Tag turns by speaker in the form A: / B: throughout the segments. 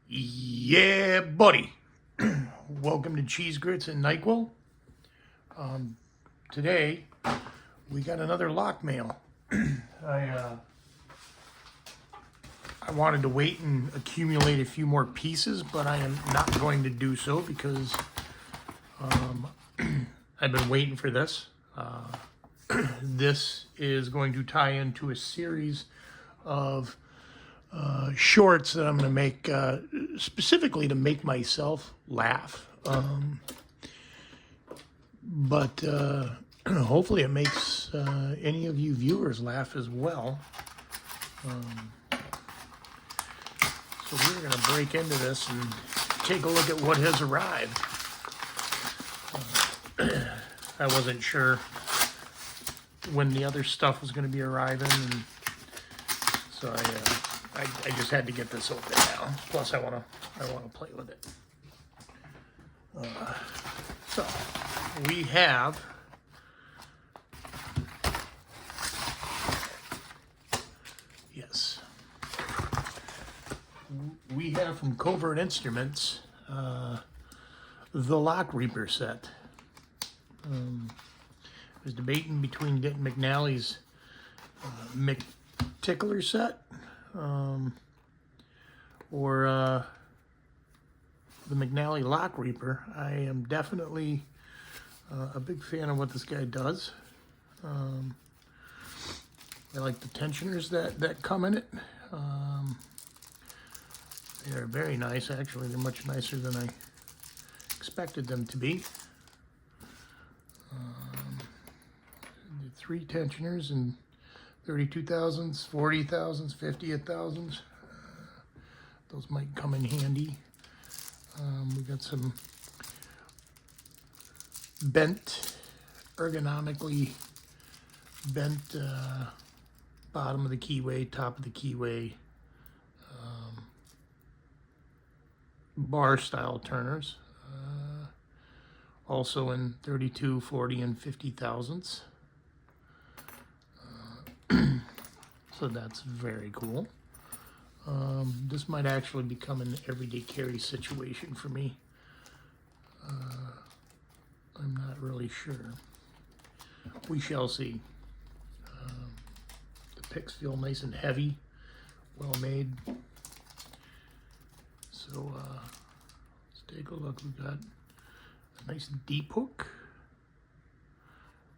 A: Yeah, buddy. Welcome to Cheese Grits and NyQuil. Today, we got another lock mail. I wanted to wait and accumulate a few more pieces, but I am not going to do so because I've been waiting for this. This is going to tie into a series of shorts that I'm going to make specifically to make myself laugh. But hopefully it makes any of you viewers laugh as well. So we're going to break into this and take a look at what has arrived. I wasn't sure when the other stuff was going to be arriving, and so I just had to get this open now. Plus, I want to play with it. So we have we have from Covert Instruments the Lock Reaper set. I was debating between getting McNally's McTickler set or the McNally Lock Reaper. I am definitely a big fan of what this guy does. I like the tensioners that come in it. They're very nice, actually. They're much nicer than I expected them to be. The 3 tensioners and 32 thousandths, 40 thousandths, 50 thousandths. Those might come in handy. We got some bent, ergonomically bent bottom of the keyway, top of the keyway, bar style turners. Also in 32, 40, and 50 thousandths. So that's very cool. This might actually become an everyday carry situation for me. I'm not really sure. We shall see. The picks feel nice and heavy, well made. So let's take a look. We've got a nice deep hook,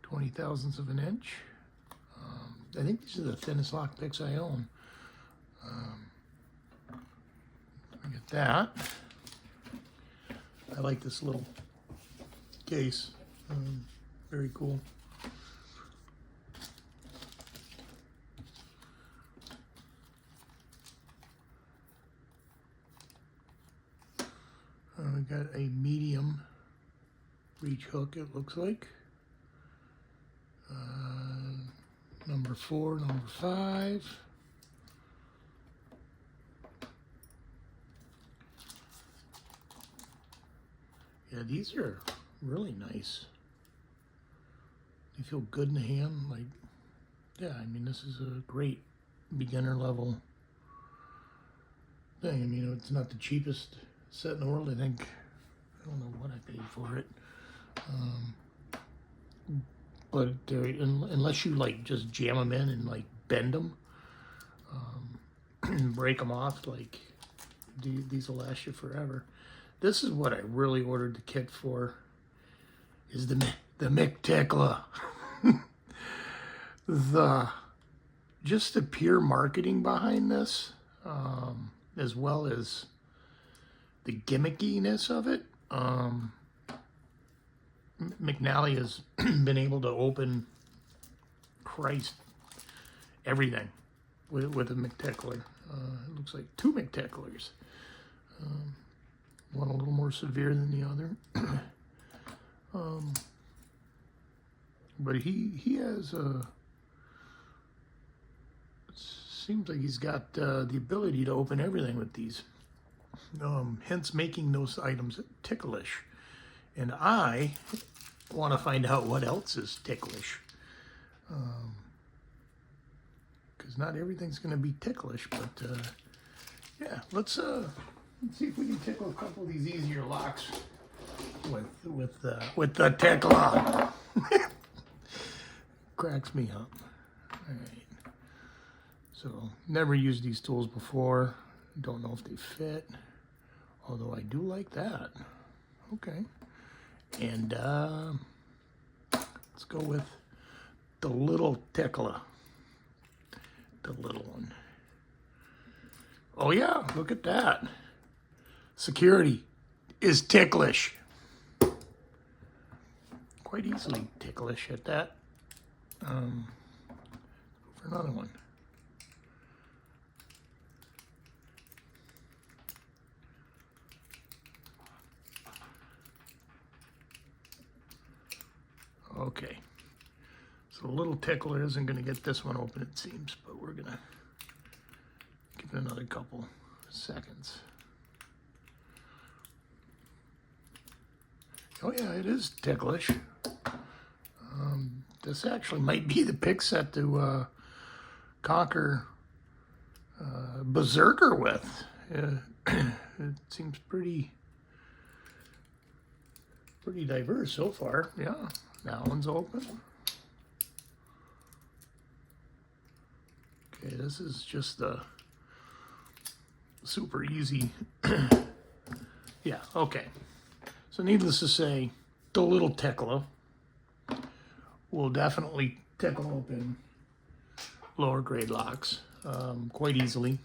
A: 20 thousandths of an inch. I think these are the thinnest lock picks I own. Look at that. I like this little case. Very cool. We got a medium reach hook, it looks like. Number 4, number 5. Yeah, these are really nice. They feel good in the hand. Like, yeah, I mean, this is a great beginner level thing. I mean, it's not the cheapest set in the world. I think, I don't know what I paid for it. But unless you like just jam them in and like bend them and break them off, like these will last you forever. This is what I really ordered the kit for, is the McTickler. Just the pure marketing behind this, as well as the gimmickiness of it. McNally has been able to open everything with a McTickler. It looks like 2 McTicklers. One a little more severe than the other. But he has seems like he's got the ability to open everything with these. Hence making those items ticklish. And I want to find out what else is ticklish. Because not everything's going to be ticklish, but yeah, let's Let's see if we can tickle a couple of these easier locks with the Ticklish. Cracks me up. All right. So never used these tools before. Don't know if they fit. Although I do like that. Okay. And let's go with the little Ticklish. The little one. Oh yeah, look at that. Security is Ticklish. Quite easily Ticklish at that. Go for another one. Okay. So the little Ticklish isn't going to get this one open, it seems, but we're going to give it another couple seconds. Oh yeah, it is Ticklish. This actually might be the pick set to conquer Berserker with. It seems pretty diverse so far. Yeah, that one's open. Okay, this is just the super easy. Yeah, okay. So needless to say, the little Ticklish will definitely tickle open lower grade locks quite easily.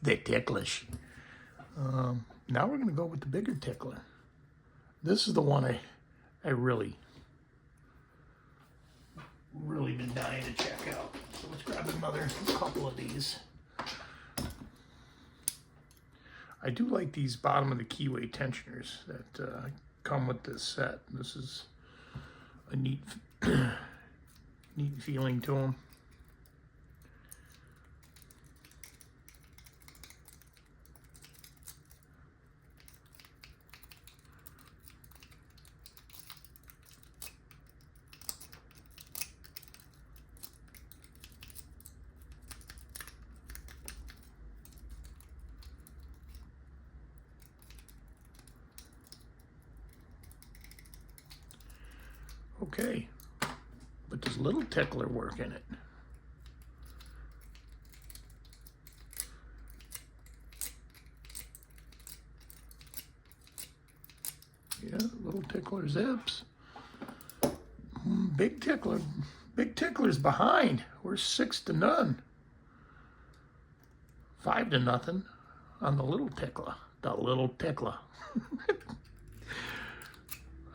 A: The Ticklish. Now we're going to go with the bigger Ticklish. This is the one I really been dying to check out. So let's grab another couple of these. I do like these bottom of the keyway tensioners that come with this set. This is a neat feeling to them. Okay, but does little Ticklish work in it? Yeah, little Ticklish zips. Big Tickler's behind. We're 6-0. 5-0 on the little Ticklish. The little Ticklish.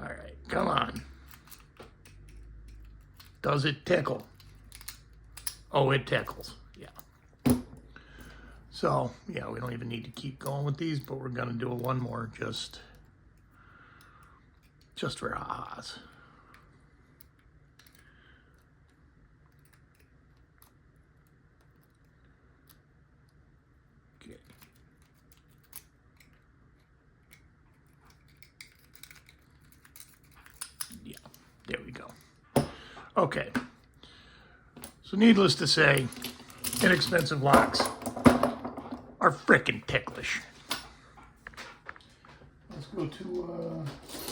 A: All right, come on. Does it tickle? Oh, it tickles. Yeah. So, yeah, we don't even need to keep going with these, but we're going to do one more just for ahas. Okay. Yeah, there we go. Okay, so needless to say, inexpensive locks are frickin' Ticklish. Let's go to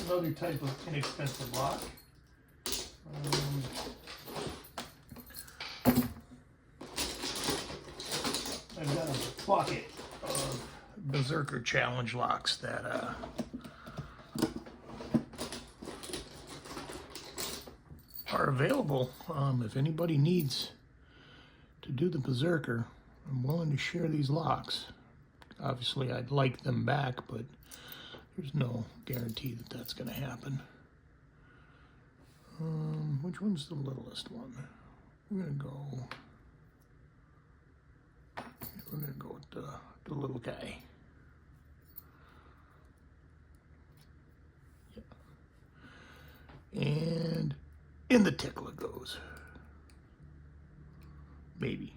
A: another type of inexpensive lock. I've got a bucket of Berserker Challenge locks that are available. If anybody needs to do the Berserker, I'm willing to share these locks. Obviously, I'd like them back, but there's no guarantee that that's going to happen. Which one's the littlest one? We're going to go with the little guy. Yeah. And in the Ticklish goes. Maybe.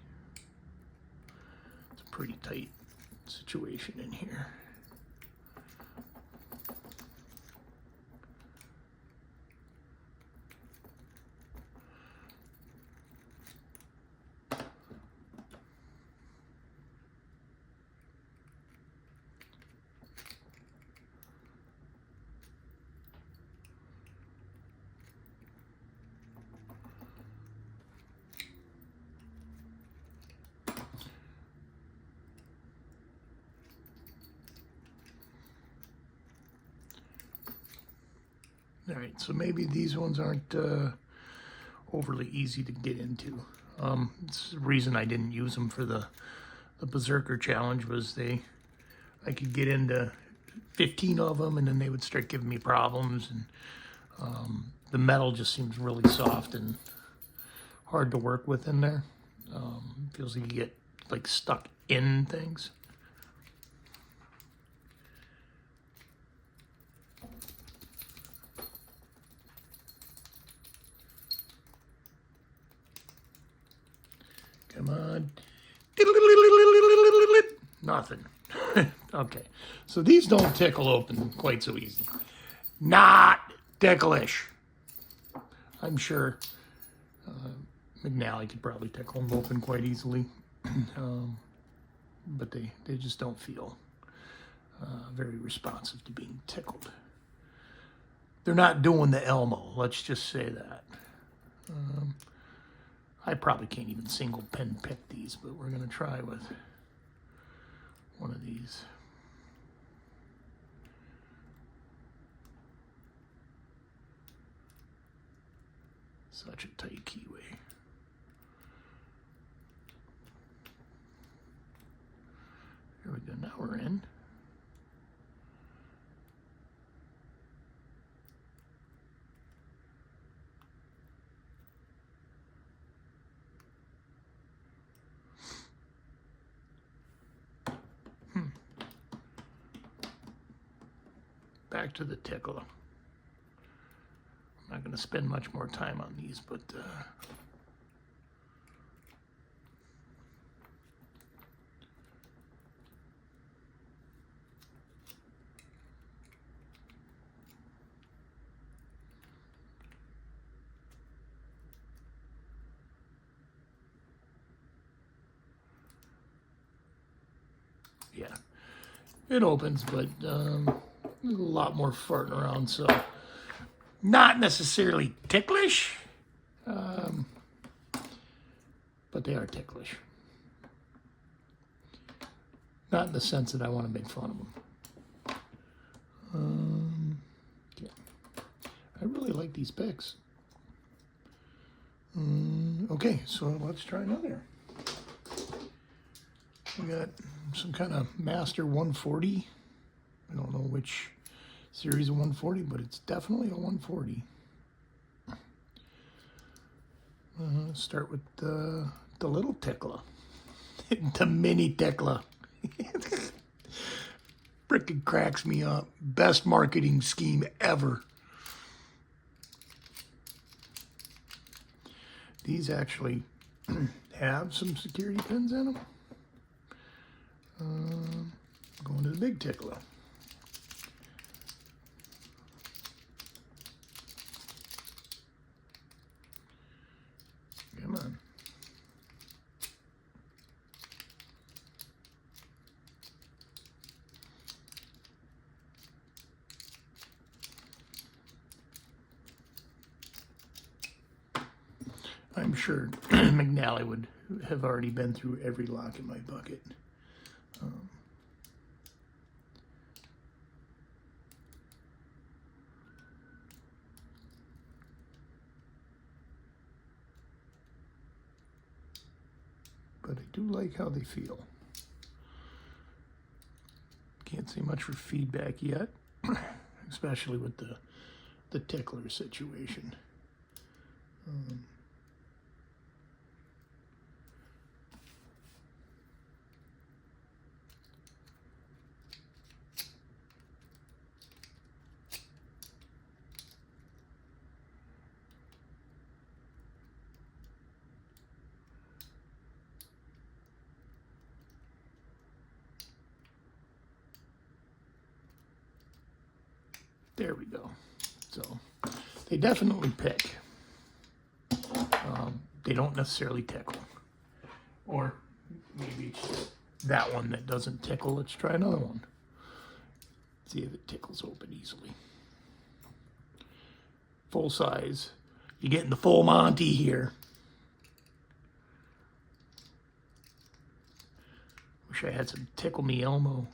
A: It's a pretty tight situation in here. All right, so maybe these ones aren't overly easy to get into. It's the reason I didn't use them for the Berserker challenge was I could get into 15 of them and then they would start giving me problems, and the metal just seems really soft and hard to work with in there. Feels like you get like stuck in things. Come on. Nothing. Okay, so these don't tickle open quite so easy. Not ticklish. I'm sure McNally could probably tickle them open quite easily, but they just don't feel very responsive to being tickled. They're not doing the Elmo, let's just say that. I probably can't even single pin pick these, but we're gonna try with one of these. Such a tight keyway. Here we go, now we're in. Back to the tickler. I'm not going to spend much more time on these, but yeah, it opens, but there's a lot more farting around, so not necessarily ticklish, but they are ticklish. Not in the sense that I want to make fun of them. Yeah. I really like these picks. Okay, so let's try another. We got some kind of Master 140. I don't know which series of 140, but it's definitely a 140. Start with the little tickler. The mini tickler. Frickin' cracks me up. Best marketing scheme ever. These actually have some security pins in them. Going to the big tickler. Come on. I'm sure McNally would have already been through every lock in my bucket. But I do like how they feel. Can't say much for feedback yet, especially with the tickler situation. There we go. So they definitely pick. They don't necessarily tickle. Or maybe it's just that one that doesn't tickle. Let's try another one. See if it tickles open easily. Full size. You're getting the full Monty here. Wish I had some Tickle Me Elmo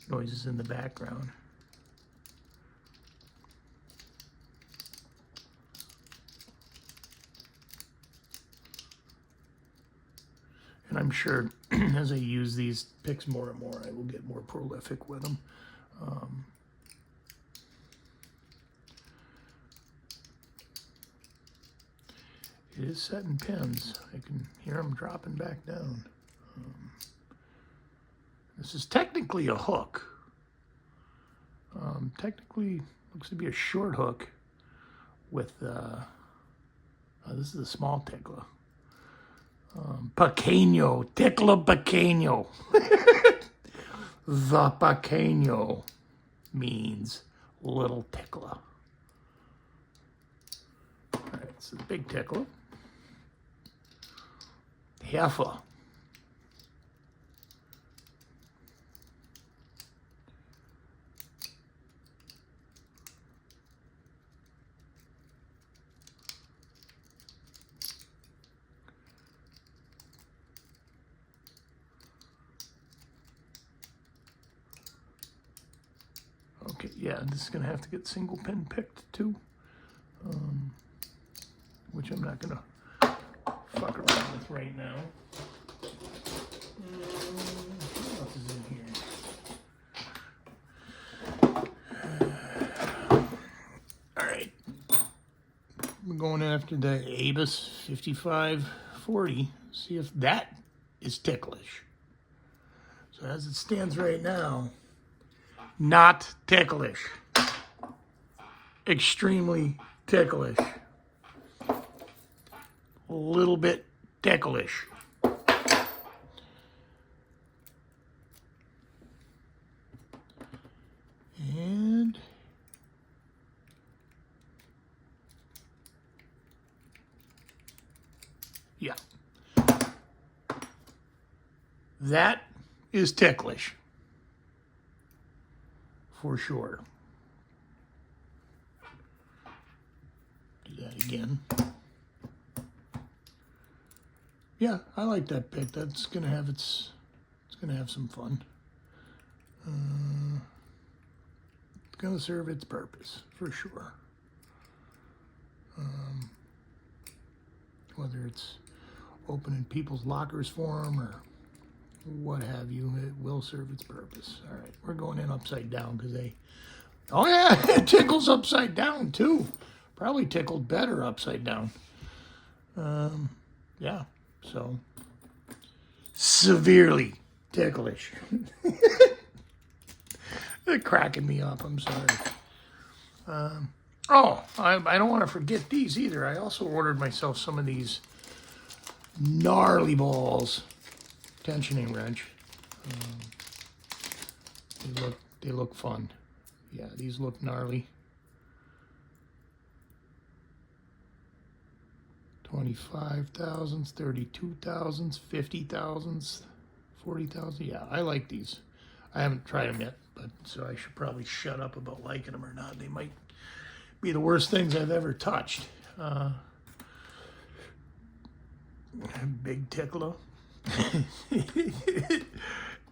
A: noises in the background. I'm sure as I use these picks more and more, I will get more prolific with them. It is setting pins. I can hear them dropping back down. This is technically a hook. Technically, looks to be a short hook with, this is a small tickler. Pequeño, tickler pequeño. The pequeño means little tickler. All right, it's a big tickler. Heifer. Okay, yeah, this is gonna have to get single pin picked too, which I'm not gonna fuck around with right now. What else is in here? All right, I'm going after the Abus 5540. See if that is ticklish. So as it stands right now, not ticklish. Extremely ticklish. A little bit ticklish. And yeah. That is ticklish. For sure. Do that again. Yeah, I like that pick. That's gonna have it's gonna have some fun. It's gonna serve its purpose for sure. Whether it's opening people's lockers for them or what have you, it will serve its purpose. All right, we're going in upside down because oh yeah, it tickles upside down too. Probably tickled better upside down. Yeah, so severely ticklish. They're cracking me up, I'm sorry. I don't want to forget these either. I also ordered myself some of these gnarly balls. Tensioning wrench. They look fun. Yeah, these look gnarly. 25 thousandths, 32 thousandths, 50 thousandths, 40 thousandths. Yeah, I like these. I haven't tried them yet, but so I should probably shut up about liking them or not. They might be the worst things I've ever touched. Big tickler.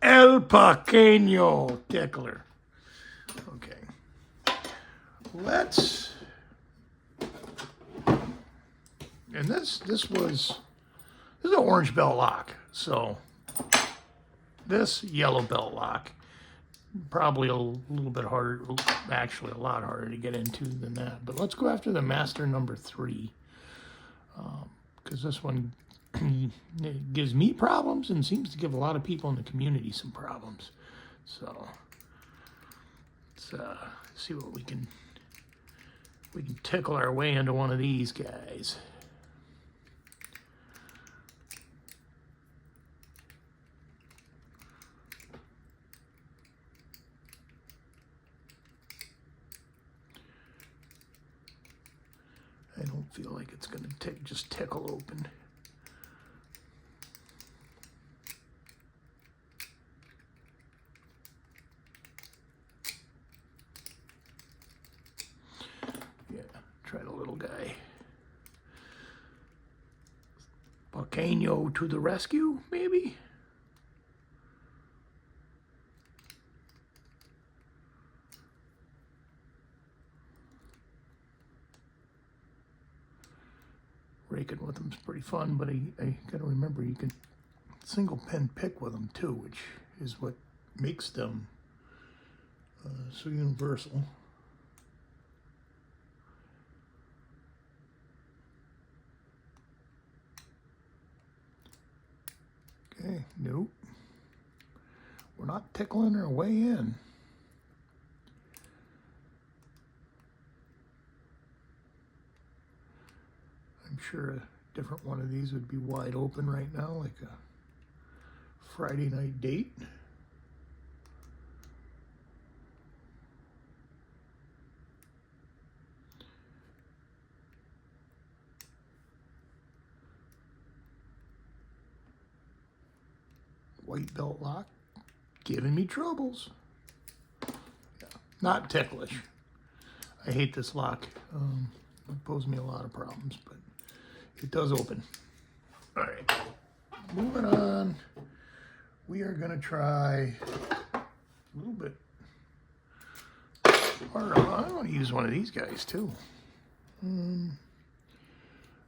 A: El Pequeño tickler. Okay. And this is an orange belt lock. So this yellow belt lock, probably a little bit harder, actually a lot harder to get into than that. But let's go after the master number 3. Because this one it gives me problems and seems to give a lot of people in the community some problems. So let's see what we can tickle our way into one of these guys. I don't feel like it's going to just tickle open. Try the little guy. Pequeño to the rescue, maybe? Raking with them's pretty fun, but I gotta remember you can single pin pick with them too, which is what makes them so universal. Okay, nope. We're not tickling our way in. I'm sure a different one of these would be wide open right now, like a Friday night date. White belt lock, giving me troubles. Yeah, not ticklish. I hate this lock. It posed me a lot of problems, but it does open. All right, moving on. We are gonna try a little bit harder. I want to use one of these guys too.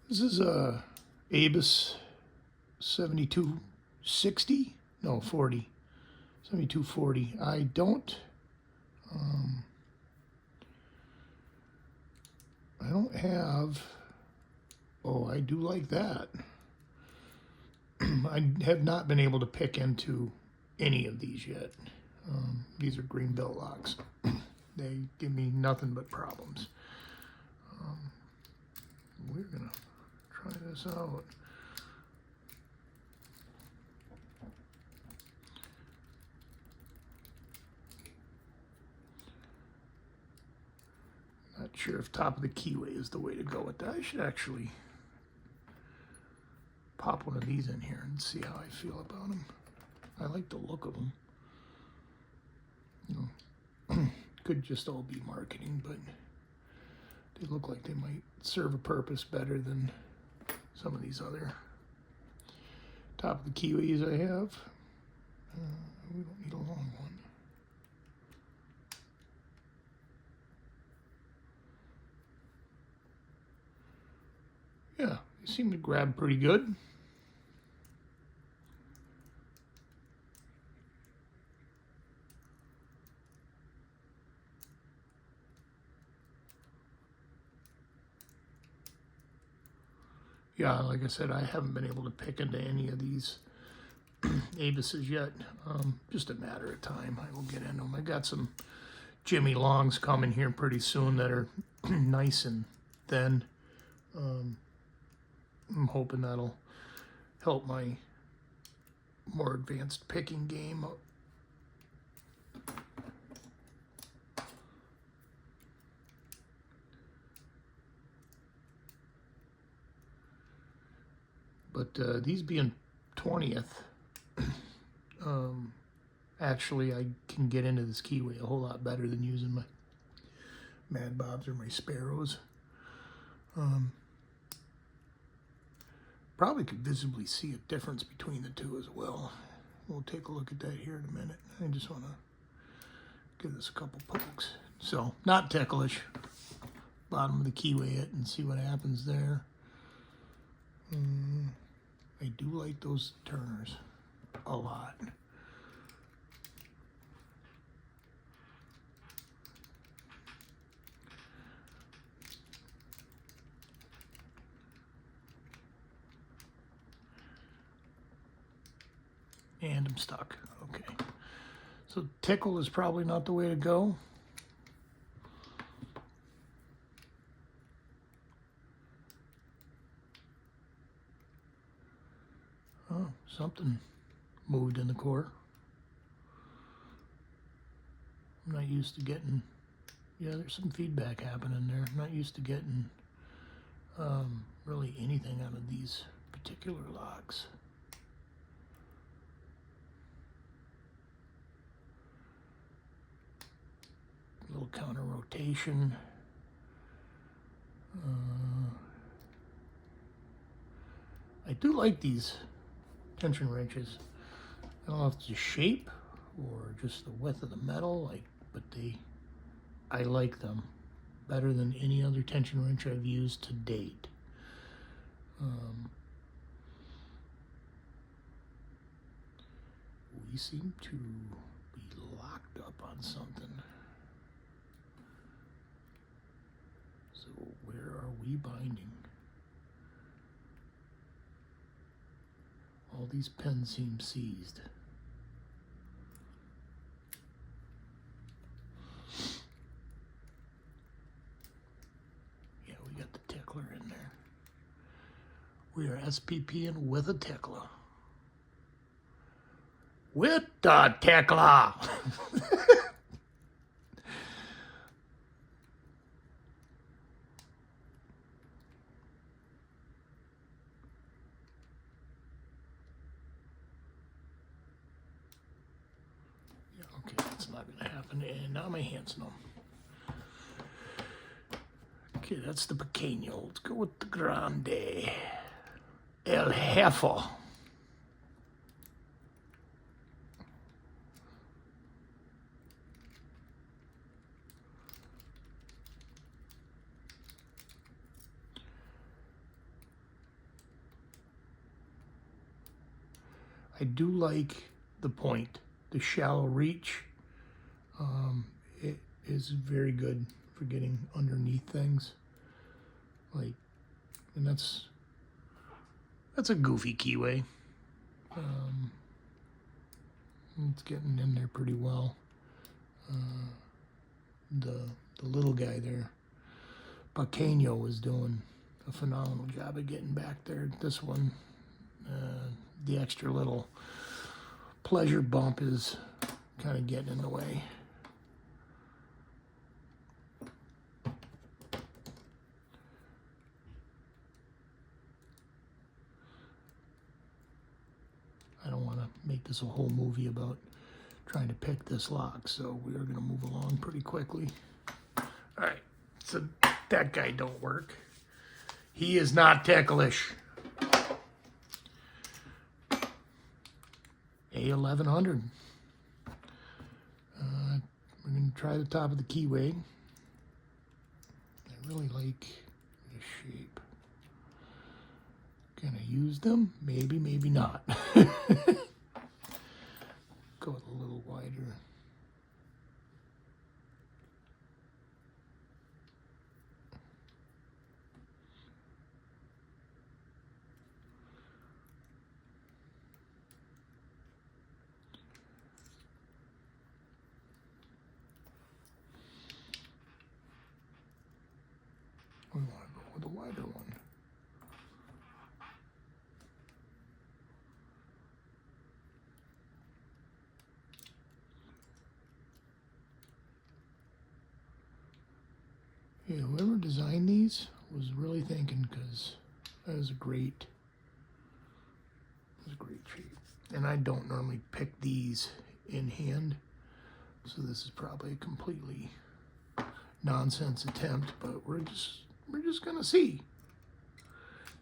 A: This is a Abus 7260. No, 40. 7240. I don't have, oh, I do like that. I have not been able to pick into any of these yet. These are green belt locks. They give me nothing but problems. We're gonna try this out. Not sure if top of the keyway is the way to go with that. I should actually pop one of these in here and see how I feel about them. I like the look of them. You know, could just all be marketing, but they look like they might serve a purpose better than some of these other top of the keyways I have. We don't need a long one. Yeah, they seem to grab pretty good. Yeah, like I said, I haven't been able to pick into any of these Abuses yet. Just a matter of time. I will get into them. I got some Jimmy Longs coming here pretty soon that are nice and thin. I'm hoping that'll help my more advanced picking game. But these being 20th, actually I can get into this keyway a whole lot better than using my Mad Bobs or my Sparrows. Probably could visibly see a difference between the two as well. We'll take a look at that here in a minute. I just want to give this a couple pokes. So, not ticklish. Bottom of the keyway it and see what happens there. I do like those turners a lot. And I'm stuck. Okay. So tickle is probably not the way to go. Oh, something moved in the core. I'm not used to getting, yeah, there's some feedback happening there. I'm not used to getting really anything out of these particular locks. A little counter rotation. I do like these tension wrenches. I don't know if it's the shape or just the width of the metal, but I like them better than any other tension wrench I've used to date. we seem to be locked up on something. So where are we binding? All these pins seem seized. Yeah, we got the tickler in there. We are SPPing with a tickler. With the tickler! Okay, that's not going to happen. And now my hand's numb. Okay, that's the pequeño. Let's go with the grande. El Jefe. I do like the point, the shallow reach. It is very good for getting underneath things. Like, and that's a goofy keyway. It's getting in there pretty well. The little guy there, Pequeño, was doing a phenomenal job of getting back there. This one, the extra little pleasure bump is kind of getting in the way. I don't want to make this a whole movie about trying to pick this lock, so we are going to move along pretty quickly. All right, so that guy don't work. He is not ticklish. A1100. We're going to try the top of the keyway. I really like this shape. Can I use them? Maybe, maybe not. Go with a little wider. We want to go with a wider one. Yeah, whoever designed these was really thinking, because that was a great shape. And I don't normally pick these in hand, so this is probably a completely nonsense attempt, but we're just gonna see.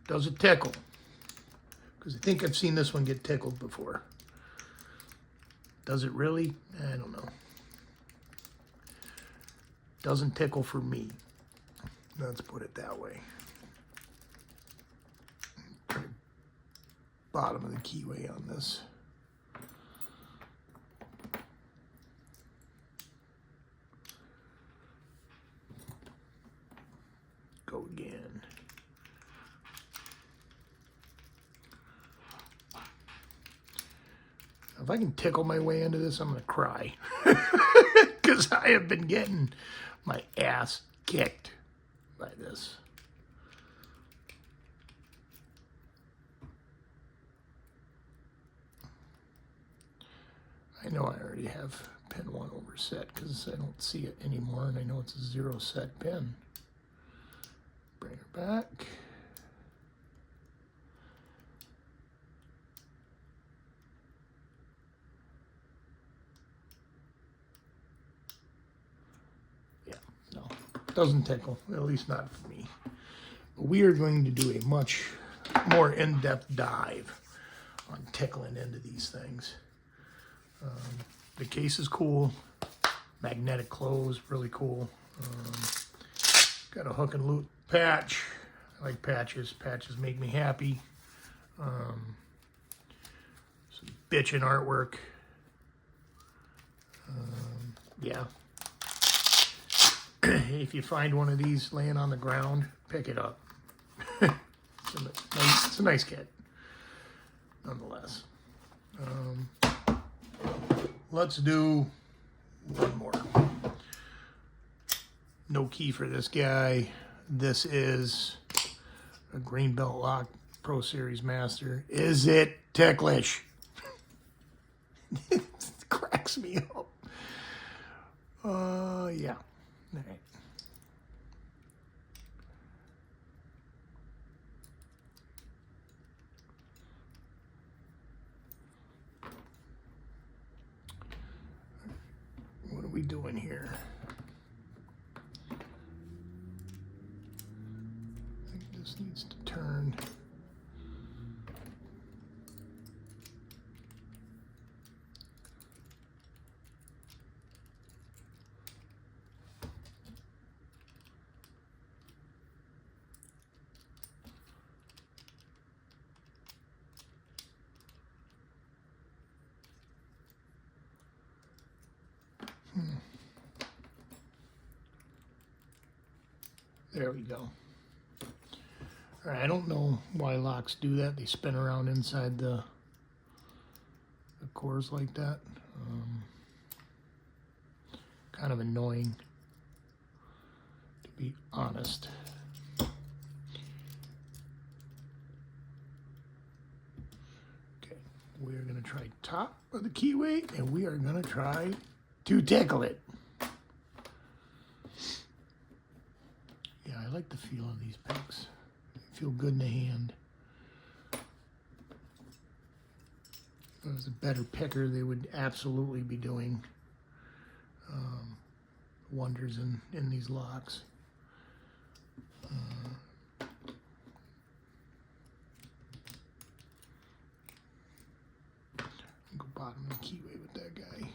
A: Does it tickle? Because I think I've seen this one get tickled before. Does it really? I don't know. Doesn't tickle for me. Let's put it that way. Bottom of the keyway on this. Go again. If I can tickle my way into this, I'm going to cry. Because I have been getting my ass kicked by this. I know I already have pin 1 overset because I don't see it anymore, and I know it's a 0 set pin. Bring her back. Yeah, no, doesn't tickle, at least not for me. But we are going to do a much more in-depth dive on tickling into these things. The case is cool. Magnetic close, really cool. Got a hook and loop patch. I like patches. Patches make me happy. Some bitchin' artwork. yeah. If you find one of these laying on the ground, pick it up. It's a nice kit, nonetheless. Let's do one more. No key for this guy. This is a Greenbelt Lock Pro Series Master. Is it ticklish? It cracks me up. Yeah. All right. What are we doing here? I think this needs to turn. There we go. All right, I don't know why locks do that. They spin around inside the cores like that. Kind of annoying, to be honest. Okay, we are going to try top of the keyway, and we are going to try to tickle it. Yeah, I like the feel of these picks. They feel good in the hand. If I was a better picker, they would absolutely be doing wonders in these locks. Go bottom of the keyway with that guy.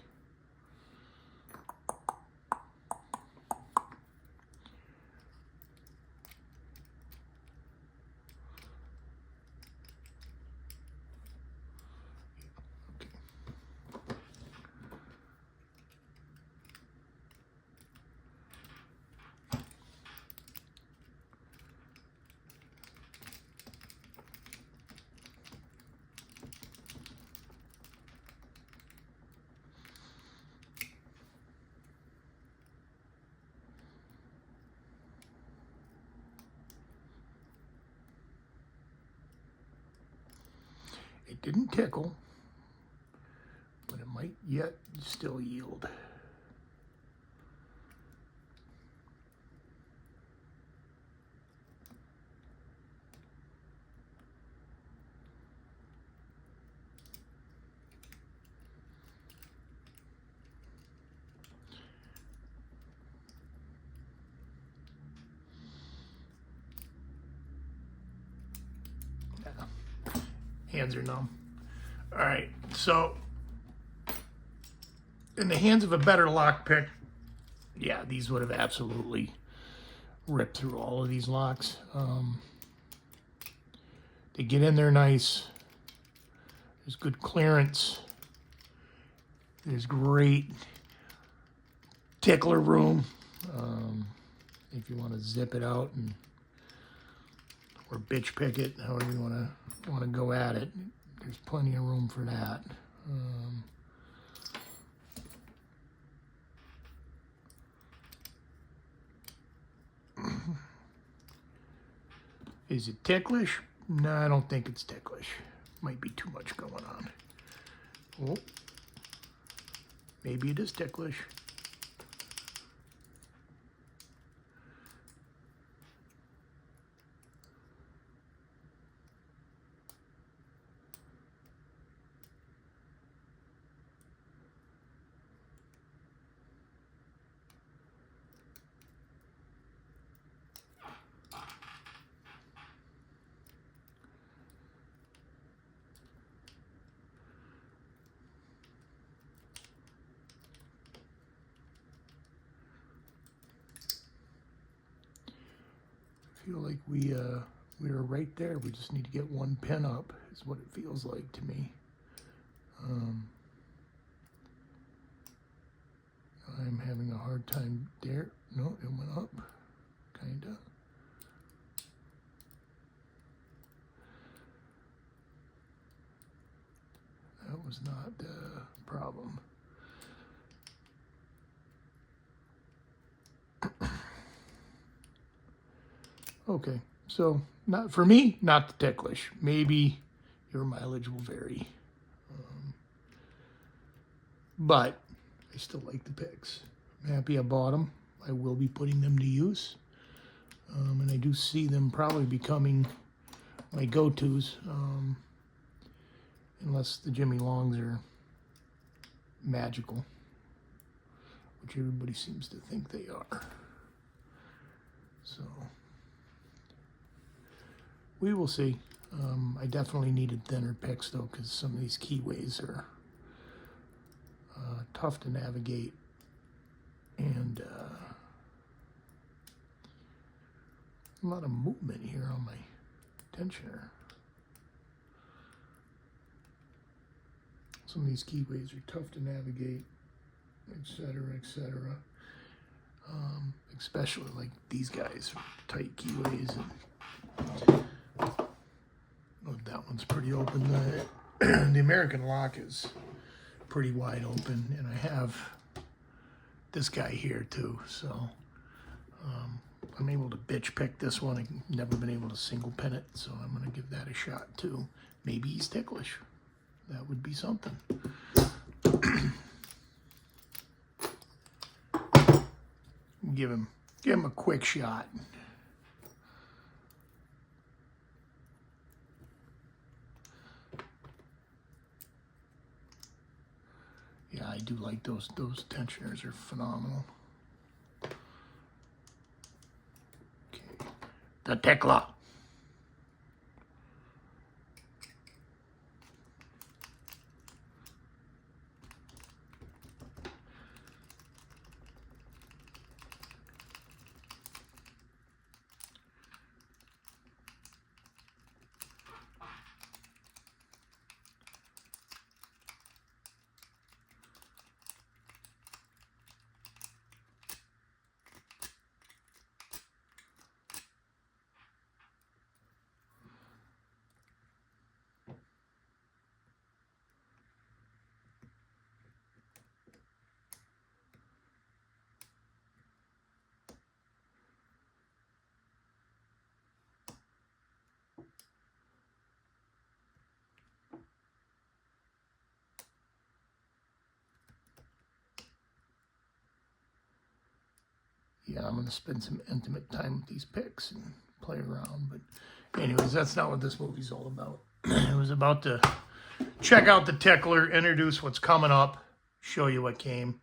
A: It didn't tickle, but it might yet still yield. Hands are numb. All right, so in the hands of a better lockpick, yeah, these would have absolutely ripped through all of these locks. They get in there nice. There's good clearance. There's great tickler room. If you want to zip it out and or bitch pick it, however you want to go at it. There's plenty of room for that. Is it ticklish? No, I don't think it's ticklish. Might be too much going on. Oh, maybe it is ticklish. I feel like we are right there. We just need to get one pin up, is what it feels like to me. I'm them. Okay, so not for me, not the Ticklish. Maybe your mileage will vary. But I still like the picks. I'm happy I bought them. I will be putting them to use. And I do see them probably becoming my go-tos, unless the Jimmy Longs are magical, which everybody seems to think they are. So we will see. I definitely needed thinner picks though, because some of these keyways are tough to navigate, and a lot of movement here on my tensioner. Some of these keyways are tough to navigate, etc., etc. Especially like these guys, tight keyways. And oh, that one's pretty open. The American lock is pretty wide open, and I have this guy here too, so I'm able to bitch pick this one. I've never been able to single pin it, so I'm going to give that a shot too. Maybe he's ticklish. That would be something. Give him a quick shot. Yeah, I do like those tensioners are phenomenal. Okay. The Tickler. Yeah, I'm going to spend some intimate time with these picks and play around. But anyways, that's not what this movie's all about. It was about to check out the Tickler, introduce what's coming up, show you what came.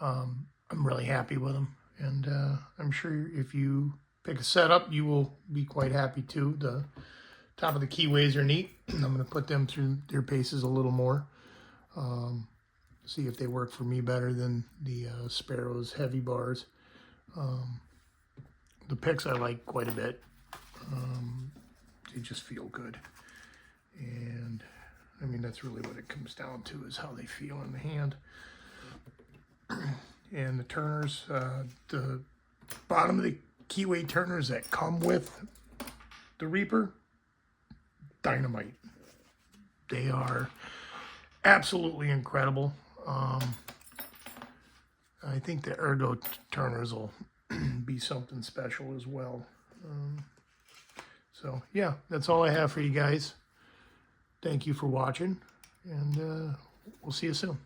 A: I'm really happy with them. And I'm sure if you pick a setup, you will be quite happy too. The top of the keyways are neat. I'm going to put them through their paces a little more. See if they work for me better than the Sparrow's heavy bars. The picks I like quite a bit. They just feel good. And I mean, that's really what it comes down to, is how they feel in the hand. And the turners, the bottom of the keyway turners that come with the Reaper, dynamite. They are absolutely incredible. I think the ergo turners will be something special as well. So yeah, that's all I have for you guys. Thank you for watching, and we'll see you soon.